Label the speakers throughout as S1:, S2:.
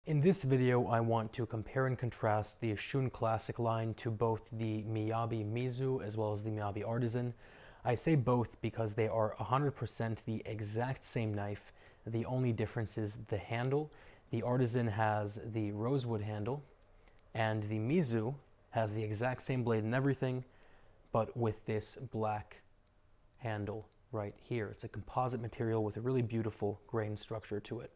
S1: In this video, I want to compare and contrast the Shun Classic line to both the Miyabi Mizu as well as the Miyabi Artisan. I say both because they are 100% the exact same knife. The only difference is the handle. The Artisan has the rosewood handle, and the Mizu has the exact same blade and everything, but with this black handle right here. It's a composite material with a really beautiful grain structure to it.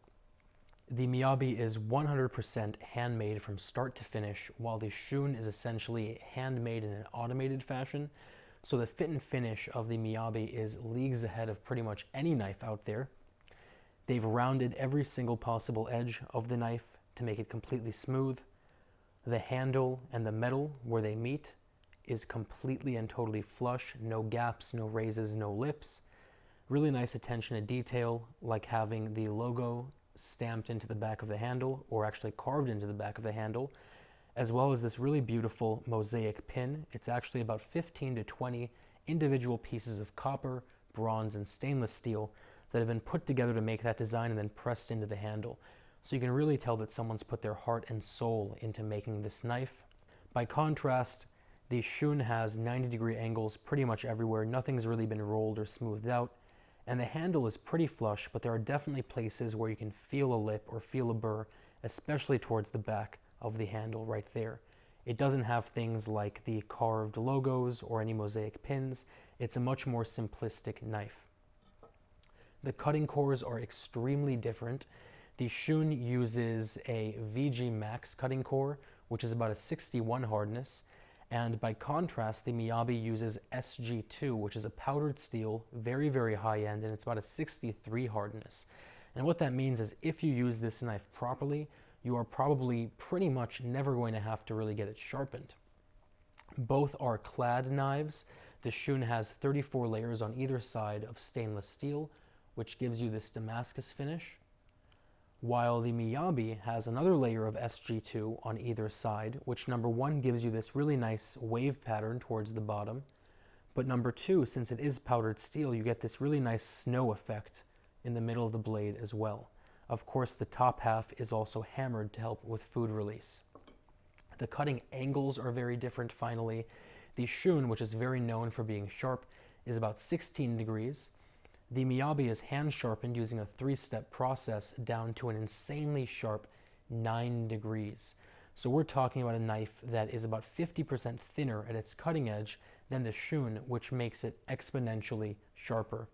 S1: The Miyabi is 100% handmade from start to finish, while the Shun is essentially handmade in an automated fashion. So the fit and finish of the Miyabi is leagues ahead of pretty much any knife out there. They've rounded every single possible edge of the knife to make it completely smooth. The handle and the metal where they meet is completely and totally flush, no gaps, no raises, no lips. Really nice attention to detail, like having the logo stamped into the back of the handle, or actually carved into the back of the handle, as well as this really beautiful mosaic pin. It's actually about 15 to 20 individual pieces of copper, bronze, and stainless steel that have been put together to make that design and then pressed into the handle. So you can really tell that someone's put their heart and soul into making this knife. By contrast, the Shun has 90-degree angles pretty much everywhere. Nothing's really been rolled or smoothed out. And the handle is pretty flush, but there are definitely places where you can feel a lip or feel a burr, especially towards the back of the handle right there. It doesn't have things like the carved logos or any mosaic pins. It's a much more simplistic knife. The cutting cores are extremely different. The Shun uses a VG Max cutting core, which is about a 61 hardness. And by contrast, the Miyabi uses SG2, which is a powdered steel, very, very high end, and it's about a 63 hardness. And what that means is if you use this knife properly, you are probably pretty much never going to have to really get it sharpened. Both are clad knives. The Shun has 34 layers on either side of stainless steel, which gives you this Damascus finish, while the Miyabi has another layer of SG2 on either side, which number one gives you this really nice wave pattern towards the bottom, but number two, since it is powdered steel, you get this really nice snow effect in the middle of the blade as well. Of course, the top half is also hammered to help with food release. The cutting angles are very different finally. The Shun, which is very known for being sharp, is about 16 degrees. The Miyabi is hand sharpened using a 3-step process down to an insanely sharp 9 degrees. So we're talking about a knife that is about 50% thinner at its cutting edge than the Shun, which makes it exponentially sharper.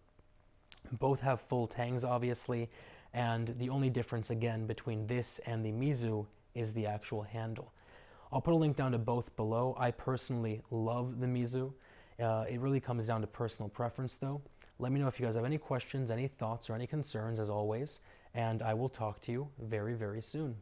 S1: Both have full tangs, obviously, and the only difference again between this and the Mizu is the actual handle. I'll put a link down to both below. I personally love the Mizu. It really comes down to personal preference though. Let me know if you guys have any questions, any thoughts, or any concerns as always, and I will talk to you very, very soon.